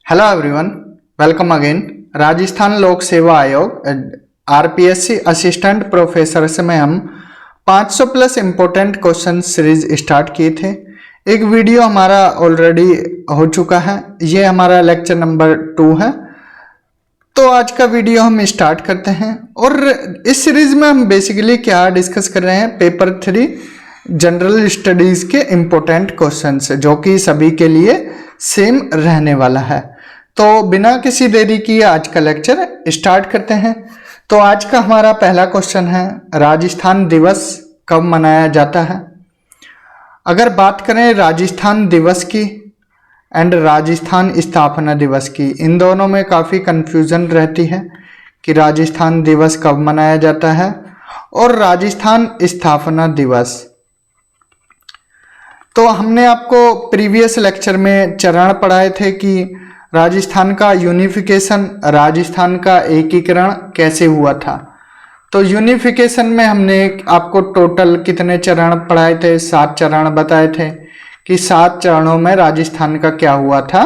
Hello everyone, welcome again. Rajasthan लोक सेवा आयोग आरपीएससी असिस्टेंट प्रोफेसर से में हम 500 plus important question series start किए थे। एक वीडियो हमारा ऑलरेडी हो चुका है, ये हमारा लेक्चर नंबर 2 है। तो आज का वीडियो हम स्टार्ट करते हैं और इस सीरीज में हम बेसिकली क्या डिस्कस कर रहे हैं, पेपर 3 जनरल स्टडीज के इम्पोर्टेंट क्वेश्चंस जो कि सभी के लिए सेम रहने वाला है। तो बिना किसी देरी किए आज का लेक्चर स्टार्ट करते हैं। तो आज का हमारा पहला क्वेश्चन है, राजस्थान दिवस कब मनाया जाता है। अगर बात करें राजस्थान दिवस की एंड राजस्थान स्थापना दिवस की, इन दोनों में काफ़ी कंफ्यूजन रहती है कि राजस्थान दिवस कब मनाया जाता है और राजस्थान स्थापना दिवस। तो हमने आपको प्रीवियस लेक्चर में चरण पढ़ाए थे कि राजस्थान का यूनिफिकेशन, राजस्थान का एकीकरण कैसे हुआ था। तो यूनिफिकेशन में हमने आपको टोटल कितने चरण पढ़ाए थे, 7 चरण बताए थे कि 7 चरणों में राजस्थान का क्या हुआ था,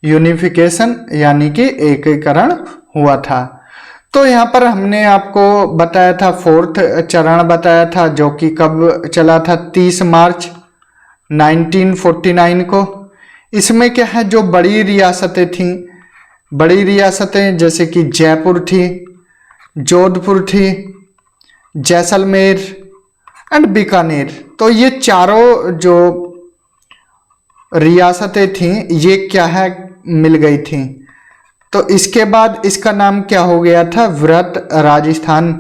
यूनिफिकेशन यानी कि एकीकरण हुआ था। तो यहाँ पर हमने आपको बताया था 4th चरण बताया था जो कि कब चला था, 30 मार्च 1949 को। इसमें क्या है, जो बड़ी रियासतें थीं, बड़ी रियासतें जैसे कि जयपुर थी, जोधपुर थी, जैसलमेर एंड बीकानेर, तो ये चारों जो रियासतें थीं ये क्या है, मिल गई थीं। तो इसके बाद इसका नाम क्या हो गया था, वृहत राजस्थान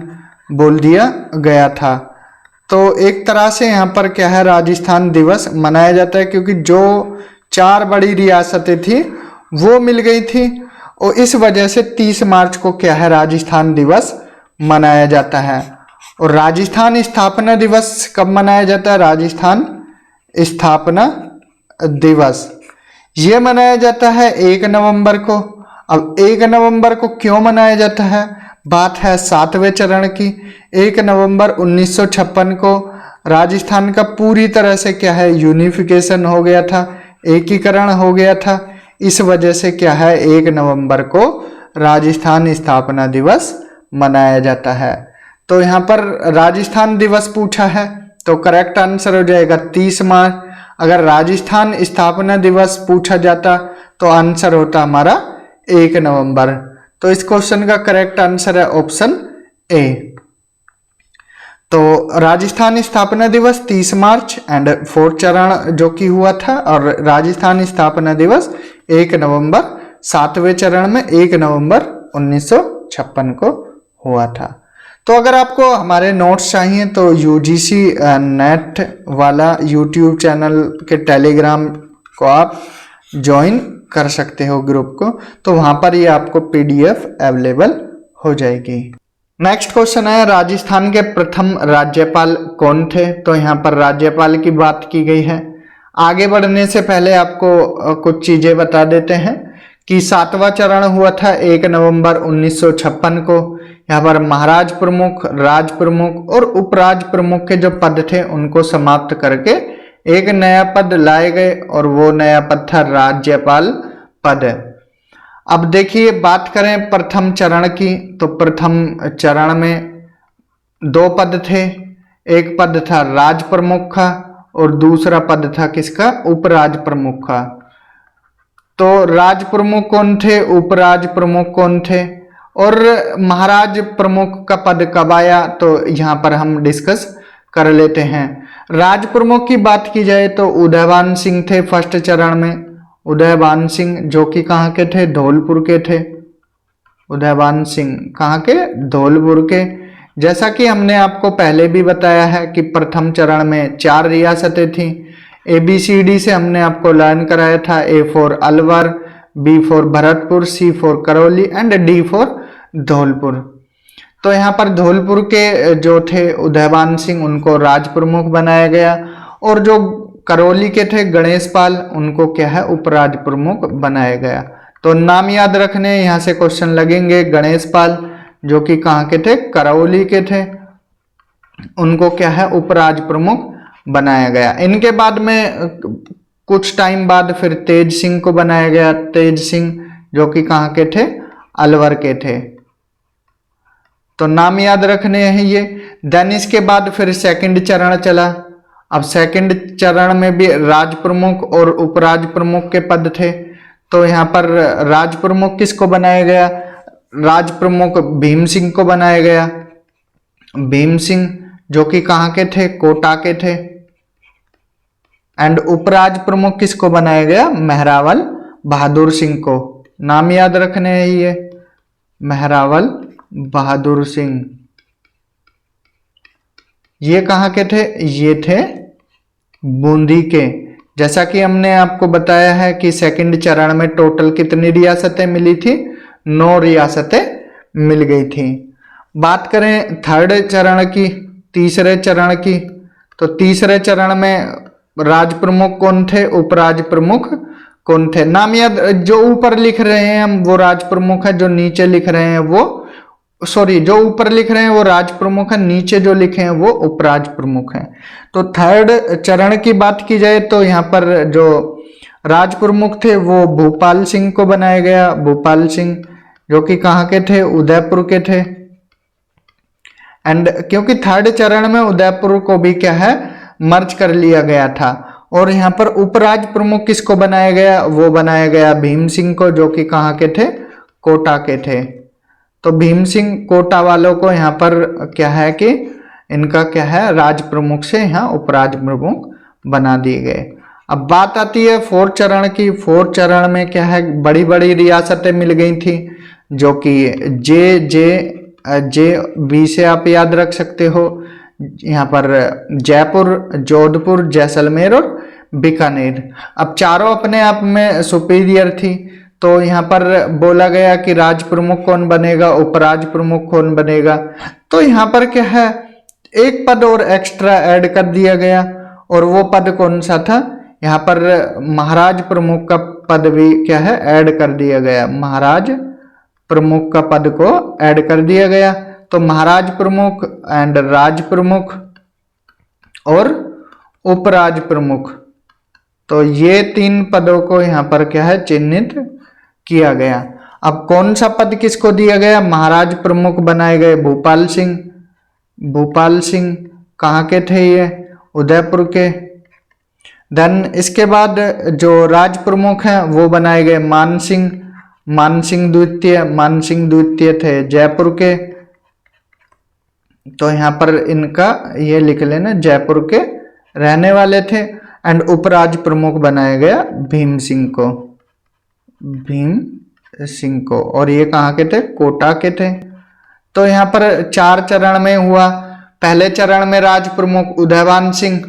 बोल दिया गया था। तो एक तरह से यहाँ पर क्या है, राजस्थान दिवस मनाया जाता है क्योंकि जो 4 बड़ी रियासतें थी वो मिल गई थी और इस वजह से 30 मार्च को क्या है, राजस्थान दिवस मनाया जाता है। और राजस्थान स्थापना दिवस कब मनाया जाता है, राजस्थान स्थापना दिवस ये मनाया जाता है 1 नवंबर को। अब 1 नवंबर को क्यों मनाया जाता है, बात है 7वें चरण की। 1 नवंबर 1956 को राजस्थान का पूरी तरह से क्या है, यूनिफिकेशन हो गया था, एकीकरण हो गया था। इस वजह से क्या है, 1 नवंबर को राजस्थान स्थापना दिवस मनाया जाता है। तो यहाँ पर राजस्थान दिवस पूछा है तो करेक्ट आंसर हो जाएगा 30 मार्च। अगर राजस्थान स्थापना दिवस पूछा जाता तो आंसर होता हमारा 1 नवंबर। तो इस क्वेश्चन का करेक्ट आंसर है ऑप्शन ए। तो राजस्थान स्थापना दिवस 30 मार्च एंड 4th चरण जो कि हुआ था, और राजस्थान स्थापना दिवस 1 नवंबर, 7वें चरण में 1 नवंबर 1956 को हुआ था। तो अगर आपको हमारे नोट्स चाहिए तो यूजीसी नेट वाला यूट्यूब चैनल के टेलीग्राम को आप ज्वाइन कर सकते हो ग्रुप को, तो वहां पर ये आपको पीडीएफ अवेलेबल हो जाएगी। नेक्स्ट क्वेश्चन है, राजस्थान के प्रथम राज्यपाल कौन थे। तो यहाँ पर राज्यपाल की बात की गई है। आगे बढ़ने से पहले आपको कुछ चीजें बता देते हैं कि 7वां चरण हुआ था 1 नवंबर 1956 को। यहाँ पर महाराज प्रमुख, राज प्रमुख और उपराज प्रमुख के जो पद थे उनको समाप्त करके एक नया पद लाए गए और वो नया पद था राज्यपाल पद। अब देखिए, बात करें प्रथम चरण की, तो प्रथम चरण में 2 पद थे। एक पद था राज प्रमुख का और दूसरा पद था किसका, उपराज प्रमुख का। तो राज प्रमुख कौन थे, उपराज प्रमुख कौन थे और महाराज प्रमुख का पद कब आया, तो यहाँ पर हम डिस्कस कर लेते हैं। राज प्रमुख की बात की जाए तो उदयभान सिंह थे फर्स्ट चरण में। उदयभान सिंह जो कि कहाँ के थे, धौलपुर के थे। उदयभान सिंह कहाँ के, धौलपुर के। जैसा कि हमने आपको पहले भी बताया है कि प्रथम चरण में 4 रियासतें थीं। ABCD से हमने आपको लर्न कराया था, A for Alwar, B for Bharatpur, C for Karauli and D for Dholpur. तो यहाँ पर धौलपुर के जो थे उदयभान सिंह, उनको राज प्रमुख बनाया गया और जो करौली के थे गणेश पाल, उनको क्या है, उपराज प्रमुख बनाया गया। तो नाम याद रखने, यहाँ से क्वेश्चन लगेंगे। गणेश पाल जो कि कहाँ के थे, करौली के थे, उनको क्या है, उपराज प्रमुख बनाया गया। इनके बाद में कुछ टाइम बाद फिर तेज सिंह को बनाया गया, तेज सिंह जो कि कहाँ के थे, अलवर के थे। तो नाम याद रखने हैं ये। देन इसके बाद फिर सेकंड चरण चला। अब सेकंड चरण में भी राज प्रमुख और उपराज प्रमुख के पद थे। तो यहाँ पर राज प्रमुख किसको बनाया गया, राज प्रमुख भीम सिंह को बनाया गया। भीम सिंह जो कि कहाँ के थे, कोटा के थे। एंड उपराज प्रमुख किसको बनाया गया, मेहरावल बहादुर सिंह को। नाम याद रखने हैं ये, मेहरावल बहादुर सिंह। ये कहाँ के थे, ये थे बूंदी के। जैसा कि हमने आपको बताया है कि सेकंड चरण में टोटल कितनी रियासतें मिली थी, 9 रियासतें मिल गई थी। बात करें थर्ड चरण की, तीसरे चरण की, तो तीसरे चरण में राज प्रमुख कौन थे, उपराज प्रमुख कौन थे। नाम याद, जो ऊपर लिख रहे हैं हम वो राज प्रमुख है, जो नीचे लिख रहे हैं वो, सॉरी, जो ऊपर लिख रहे हैं वो राज प्रमुख है, नीचे जो लिखे हैं वो उपराज प्रमुख हैं। तो थर्ड चरण की बात की जाए तो यहाँ पर जो राज प्रमुख थे वो भूपाल सिंह को बनाया गया। भूपाल सिंह जो कि कहाँ के थे, उदयपुर के थे। एंड क्योंकि थर्ड चरण में उदयपुर को भी क्या है, मर्ज कर लिया गया था। और यहाँ पर उपराज प्रमुख किसको बनाया गया, वो बनाया गया भीम सिंह को, जो कि कहाँ के थे, कोटा के थे। तो भीम सिंह कोटा वालों को यहाँ पर क्या है कि इनका क्या है, राज प्रमुख से यहाँ उपराज प्रमुख बना दिए गए। अब बात आती है फोर्थ चरण की। फोर्थ चरण में क्या है, बड़ी बड़ी रियासतें मिल गई थी, जो कि जे बी से आप याद रख सकते हो। यहाँ पर जयपुर, जोधपुर, जैसलमेर और बीकानेर। अब चारों अपने आप में सुपीरियर थी। तो यहाँ पर बोला गया कि राज प्रमुख कौन बनेगा, उपराज प्रमुख कौन बनेगा। तो यहाँ पर क्या है, एक पद और एक्स्ट्रा ऐड कर दिया गया। और वो पद कौन सा था, यहाँ पर महाराज प्रमुख का पद भी क्या है, ऐड कर दिया गया। महाराज प्रमुख का पद को ऐड कर दिया गया। तो महाराज प्रमुख एंड राज प्रमुख और उपराज प्रमुख, तो ये 3 पदों को यहाँ पर क्या है, चिन्हित किया गया। अब कौन सा पद किसको दिया गया, महाराज प्रमुख बनाए गए भूपाल सिंह। भूपाल सिंह कहाँ के थे, ये उदयपुर के। देन इसके बाद जो राज प्रमुख हैं वो बनाए गए मान सिंह। मान सिंह द्वितीय, मान सिंह द्वितीय थे जयपुर के। तो यहाँ पर इनका ये लिख लेना, जयपुर के रहने वाले थे। एंड उपराज प्रमुख बनाया गया भीम सिंह को, भीम सिंह को। और ये कहाँ के थे, कोटा के थे। तो यहाँ पर 4 चरण में हुआ। पहले चरण में राज प्रमुख उदयवान सिंह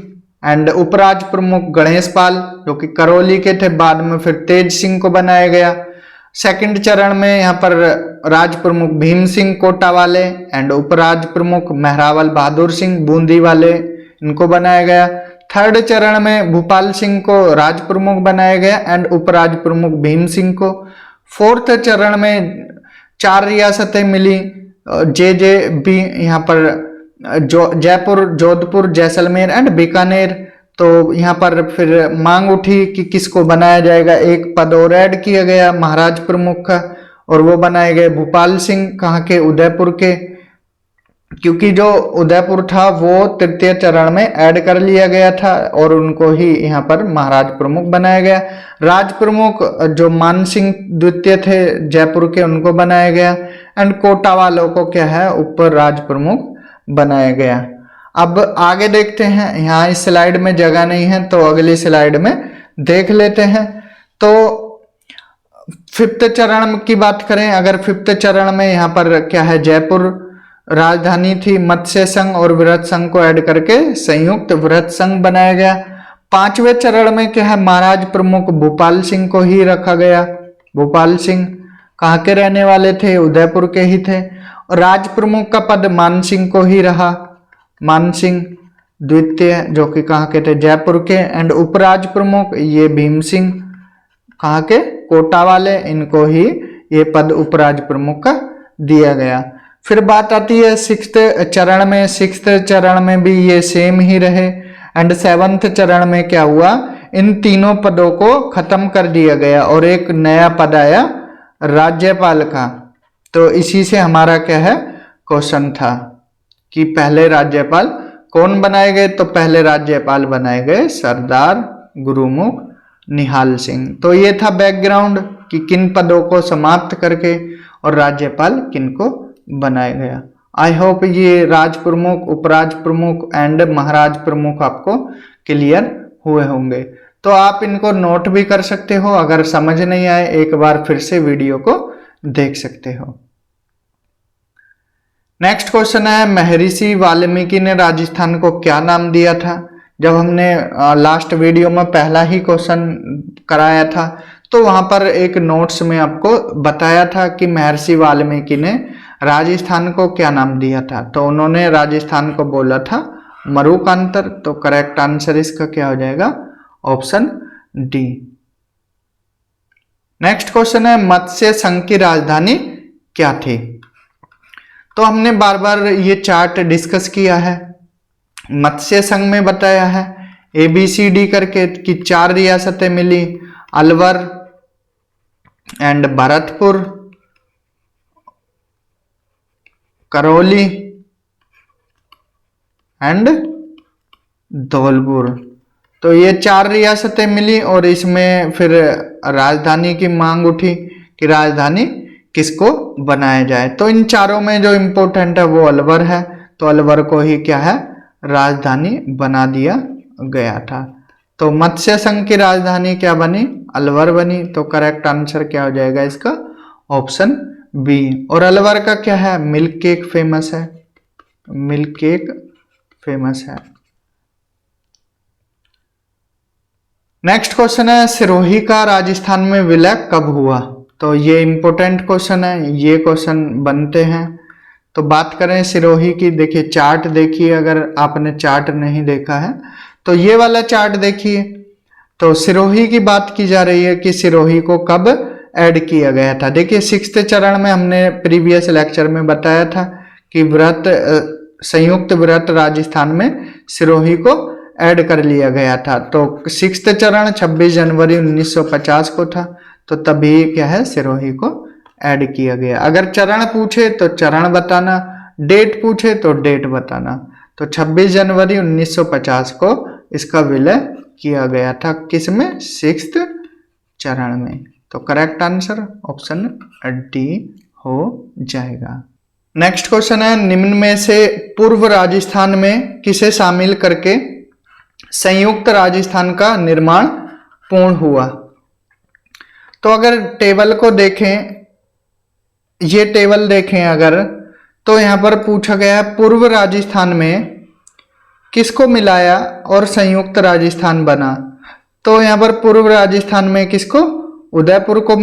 एंड उपराज प्रमुख गणेश पाल, जो कि करौली के थे। बाद में फिर तेज सिंह को बनाया गया। सेकंड चरण में यहाँ पर राज प्रमुख भीम सिंह कोटा वाले एंड उपराज प्रमुख मेहरावल बहादुर सिंह बूंदी वाले, इनको बनाया गया। थर्ड चरण में भूपाल सिंह को राज प्रमुख बनाया गया एंड उपराज प्रमुख भीम सिंह को। फोर्थ चरण में 4 रियासतें मिली, जे बी, यहाँ पर जयपुर, जोधपुर, जैसलमेर एंड बीकानेर। तो यहाँ पर फिर मांग उठी कि किसको बनाया जाएगा, एक पद और ऐड किया गया महाराज प्रमुख का, और वो बनाए गए भूपाल सिंह, कहाँ के, उदयपुर के। क्योंकि जो उदयपुर था वो तृतीय चरण में ऐड कर लिया गया था और उनको ही यहाँ पर महाराज प्रमुख बनाया गया। राज प्रमुख जो मान सिंह द्वितीय थे जयपुर के, उनको बनाया गया। एंड कोटा वालों को क्या है, ऊपर राज प्रमुख बनाया गया। अब आगे देखते हैं, यहाँ इस स्लाइड में जगह नहीं है तो अगली स्लाइड में देख लेते हैं। तो 5th चरण की बात करें, अगर 5th चरण में यहाँ पर क्या है, जयपुर राजधानी थी। मत्स्य संघ और वृहत संघ को ऐड करके संयुक्त वृहत संघ बनाया गया। 5वें चरण में क्या है, महाराज प्रमुख भूपाल सिंह को ही रखा गया। भूपाल सिंह कहाँ के रहने वाले थे, उदयपुर के ही थे। और राज प्रमुख का पद मान सिंह को ही रहा, मान सिंह द्वितीय, जो कि कहाँ के थे, जयपुर के। एंड उपराज प्रमुख ये भीम सिंह, कहाँ के, कोटा वाले, इनको ही ये पद उपराज प्रमुख का दिया गया। फिर बात आती है 6th चरण में। 6th चरण में भी ये सेम ही रहे। एंड 7th चरण में क्या हुआ, इन तीनों पदों को खत्म कर दिया गया और एक नया पद आया राज्यपाल का। तो इसी से हमारा क्या है क्वेश्चन था कि पहले राज्यपाल कौन बनाए गए। तो पहले राज्यपाल बनाए गए सरदार गुरुमुख निहाल सिंह। तो ये था बैकग्राउंड कि किन पदों को समाप्त करके और राज्यपाल किन को बनाया गया। आई होप ये राज प्रमुख, उपराज प्रमुख एंड महाराज प्रमुख आपको क्लियर हुए होंगे। तो आप इनको नोट भी कर सकते हो, अगर समझ नहीं आए एक बार फिर से वीडियो को देख सकते हो। नेक्स्ट क्वेश्चन है, महर्षि वाल्मीकि ने राजस्थान को क्या नाम दिया था। जब हमने लास्ट वीडियो में पहला ही क्वेश्चन कराया था तो वहां पर एक नोट्स में आपको बताया था कि महर्षि वाल्मीकि ने राजस्थान को क्या नाम दिया था। तो उन्होंने राजस्थान को बोला था मरुकांतर। तो करेक्ट आंसर इसका क्या हो जाएगा ऑप्शन डी। नेक्स्ट क्वेश्चन है, मत्स्य संघ की राजधानी क्या थी। तो हमने बार बार ये चार्ट डिस्कस किया है। मत्स्य संघ में बताया है ABCD करके कि 4 रियासतें मिली, अलवर एंड भरतपुर, करौली एंड धौलपुर। तो ये 4 रियासतें मिली और इसमें फिर राजधानी की मांग उठी कि राजधानी किसको बनाया जाए। तो इन चारों में जो इम्पोर्टेंट है वो अलवर है। तो अलवर को ही क्या है राजधानी बना दिया गया था। तो मत्स्य संघ की राजधानी क्या बनी अलवर बनी। तो करेक्ट आंसर क्या हो जाएगा इसका ऑप्शन बी। और अलवर का क्या है मिल्क केक फेमस है, मिल्क केक फेमस है। नेक्स्ट क्वेश्चन है, सिरोही का राजस्थान में विलय कब हुआ। तो ये इंपॉर्टेंट क्वेश्चन है, ये क्वेश्चन बनते हैं। तो बात करें सिरोही की, देखिए चार्ट देखिए, अगर आपने चार्ट नहीं देखा है तो ये वाला चार्ट देखिए। तो सिरोही की बात की जा रही है कि सिरोही को कब ऐड किया गया था। देखिए 6th चरण में हमने प्रीवियस लेक्चर में बताया था कि व्रत संयुक्त व्रत राजस्थान में सिरोही को ऐड कर लिया गया था। तो 6th चरण 26 जनवरी 1950 को था। तो तभी क्या है सिरोही को ऐड किया गया। अगर चरण पूछे तो चरण बताना, डेट पूछे तो डेट बताना। तो 26 जनवरी 1950 को इसका विलय किया गया था, किसमें 6th चरण में। तो करेक्ट आंसर ऑप्शन डी हो जाएगा। नेक्स्ट क्वेश्चन है, निम्न में से पूर्व राजस्थान में किसे शामिल करके संयुक्त राजस्थान का निर्माण पूर्ण हुआ। तो अगर टेबल को देखें, ये टेबल देखें अगर, तो यहां पर पूछा गया है पूर्व राजस्थान में किसको मिलाया और संयुक्त राजस्थान बना। तो यहां पर पूर्व राजस्थान में किसको उदयपुर को,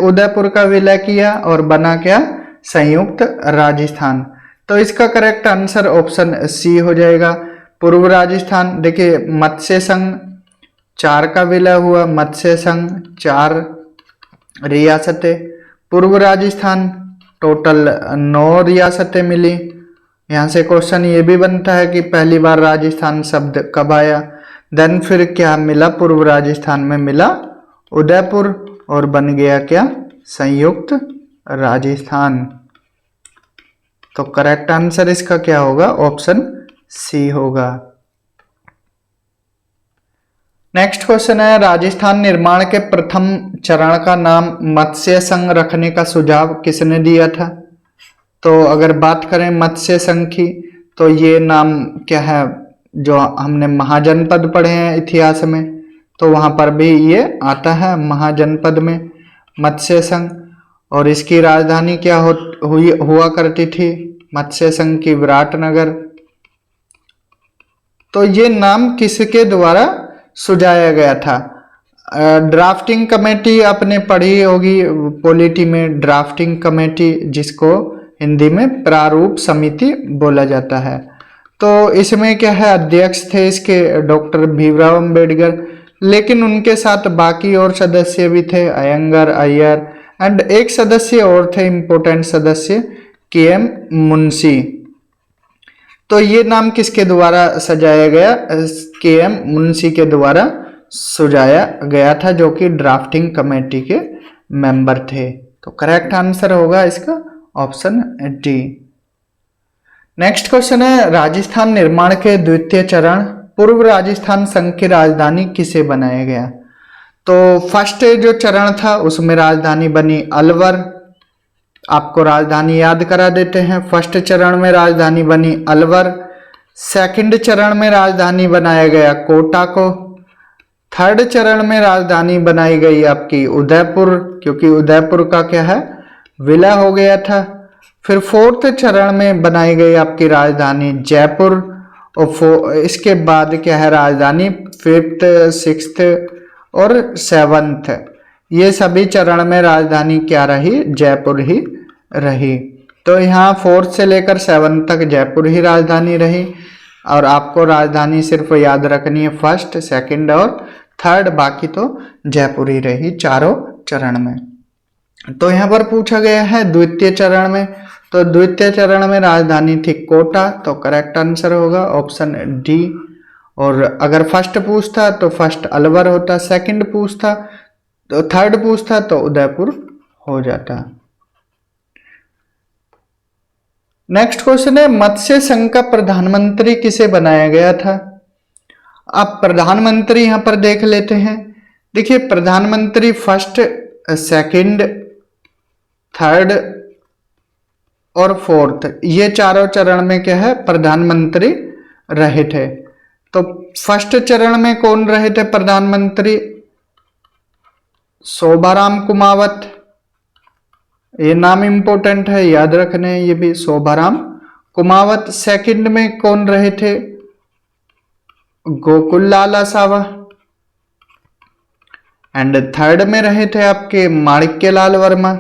उदयपुर का विलय किया और बना क्या संयुक्त राजस्थान। तो इसका करेक्ट आंसर ऑप्शन सी हो जाएगा पूर्व राजस्थान। देखिए मत्स्य संघ 4 का विलय हुआ, मत्स्य संघ 4 रियासतें, पूर्व राजस्थान टोटल 9 रियासतें मिली। यहाँ से क्वेश्चन ये भी बनता है कि पहली बार राजस्थान शब्द कब आया। देन फिर क्या मिला पूर्व राजस्थान में मिला उदयपुर और बन गया क्या संयुक्त राजस्थान। तो करेक्ट आंसर इसका क्या होगा ऑप्शन सी होगा। नेक्स्ट क्वेश्चन है, राजस्थान निर्माण के प्रथम चरण का नाम मत्स्य संघ रखने का सुझाव किसने दिया था। तो अगर बात करें मत्स्य संघ की, तो ये नाम क्या है जो हमने महाजनपद पढ़े हैं इतिहास में, तो वहां पर भी ये आता है महाजनपद में मत्स्य संघ। और इसकी राजधानी क्या हुआ करती थी मत्स्य संघ की विराटनगर। तो ये नाम किसके द्वारा सुझाया गया था। ड्राफ्टिंग कमेटी आपने पढ़ी होगी पॉलिटी में, ड्राफ्टिंग कमेटी जिसको हिंदी में प्रारूप समिति बोला जाता है। तो इसमें क्या है अध्यक्ष थे इसके डॉक्टर भीमराव अंबेडकर, लेकिन उनके साथ बाकी और सदस्य भी थे अयंगर, अय्यर एंड एक सदस्य और थे इम्पोर्टेंट सदस्य KM मुंशी। तो ये नाम किसके द्वारा सजाया गया KM मुंशी के द्वारा सुझाया गया था, जो कि ड्राफ्टिंग कमेटी के मेंबर थे। तो करेक्ट आंसर होगा इसका ऑप्शन डी। नेक्स्ट क्वेश्चन है, राजस्थान निर्माण के द्वितीय चरण पूर्व राजस्थान संघ की राजधानी किसे बनाया गया? तो फर्स्ट जो चरण था उसमें राजधानी बनी अलवर। आपको राजधानी याद करा देते हैं। फर्स्ट चरण में राजधानी बनी अलवर। सेकंड चरण में राजधानी बनाया गया कोटा को। थर्ड चरण में राजधानी बनाई गई आपकी उदयपुर, क्योंकि उदयपुर का क्या है, विलय हो गया था। फिर फोर्थ चरण में बनाई गई आपकी राजधानी जयपुर। और इसके बाद क्या है, राजधानी फिफ्थ, सिक्स्थ और सेवंथ, ये सभी चरण में राजधानी क्या रही, जयपुर ही रही। तो यहाँ फोर्थ से लेकर सेवंथ तक जयपुर ही राजधानी रही। और आपको राजधानी सिर्फ याद रखनी है फर्स्ट, सेकंड और थर्ड, बाकी तो जयपुर ही रही चारों चरण में। तो यहाँ पर पूछा गया है द्वितीय चरण में, तो द्वितीय चरण में राजधानी थी कोटा, तो करेक्ट आंसर होगा ऑप्शन डी। और अगर फर्स्ट पूछता तो फर्स्ट अलवर होता, सेकंड पूछता तो थर्ड पूछता तो उदयपुर हो जाता। नेक्स्ट क्वेश्चन है, मत्स्य संघ का प्रधानमंत्री किसे बनाया गया था? आप प्रधानमंत्री यहां पर देख लेते हैं। देखिए प्रधानमंत्री फर्स्ट, सेकंड, थर्ड और फोर्थ, ये चारों चरण में क्या है, प्रधानमंत्री रहे थे। तो फर्स्ट चरण में कौन रहे थे प्रधानमंत्री? शोभाराम कुमावत, ये नाम इंपॉर्टेंट है, याद रखने हैं ये भी, शोभाराम कुमावत। सेकंड में कौन रहे थे? गोकुल लाल आसावा। एंड थर्ड में रहे थे आपके माणिक्यलाल वर्मा।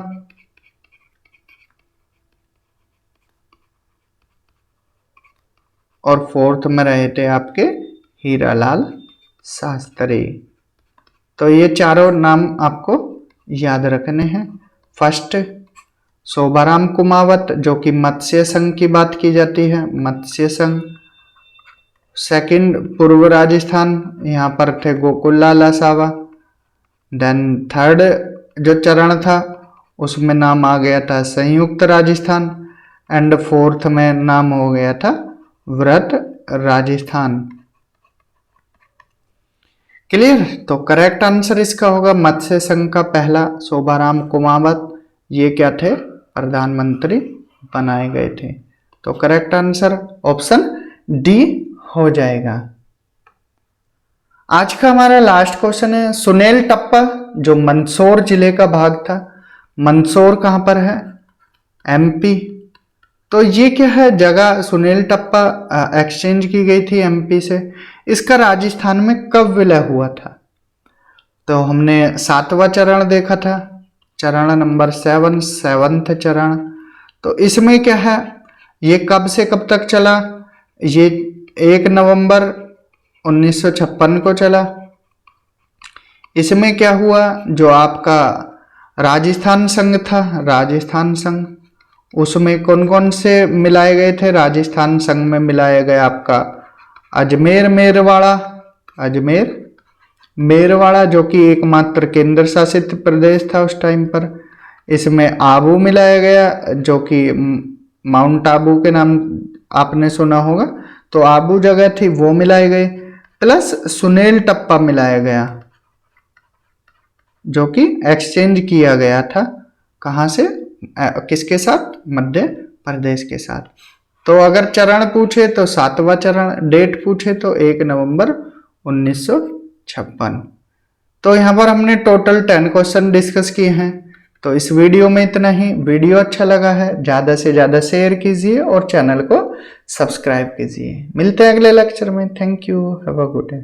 और फोर्थ में रहे थे आपके हीरालाल शास्त्री। तो ये चारों नाम आपको याद रखने हैं। फर्स्ट शोभाराम कुमावत, जो कि मत्स्य संघ की बात की जाती है, मत्स्य संघ। सेकंड पूर्व राजस्थान, यहाँ पर थे गोकुललाल आसावा। देन थर्ड जो चरण था उसमें नाम आ गया था संयुक्त राजस्थान। एंड फोर्थ में नाम हो गया था व्रत राजस्थान। क्लियर? तो करेक्ट आंसर इसका होगा मत्स्य संघ का पहला शोभाराम कुमावत, ये क्या थे, प्रधानमंत्री बनाए गए थे। तो करेक्ट आंसर ऑप्शन डी हो जाएगा। आज का हमारा लास्ट क्वेश्चन है, सुनेल टप्पा जो मंदसौर जिले का भाग था, मंदसौर कहां पर है, एमपी। तो ये क्या है जगह, सुनेल टप्पा एक्सचेंज की गई थी एमपी से। इसका राजस्थान में कब विलय हुआ था? तो हमने 7वां चरण देखा था, चरण नंबर 7, सेवंथ चरण। तो इसमें क्या है, ये कब से कब तक चला? ये 1 नवंबर 1956 को चला। इसमें क्या हुआ, जो आपका राजस्थान संघ था, राजस्थान संघ, उसमें कौन कौन से मिलाए गए थे? राजस्थान संघ में मिलाया गया आपका अजमेर मेरवाड़ा, अजमेर मेरवाड़ा जो कि एकमात्र केंद्र शासित प्रदेश था उस टाइम पर। इसमें आबू मिलाया गया, जो कि माउंट आबू के नाम आपने सुना होगा, तो आबू जगह थी वो मिलाए गए। प्लस सुनेल टप्पा मिलाया गया, जो कि एक्सचेंज किया गया था, कहां से, किसके साथ, मध्य प्रदेश के साथ। तो अगर चरण पूछे तो 7वां चरण, डेट पूछे तो 1 नवंबर 1956। तो यहाँ पर हमने टोटल 10 क्वेश्चन डिस्कस किए हैं। तो इस वीडियो में इतना ही। वीडियो अच्छा लगा है ज़्यादा से ज़्यादा शेयर कीजिए और चैनल को सब्सक्राइब कीजिए। मिलते हैं अगले लेक्चर में। Thank you, have a good day.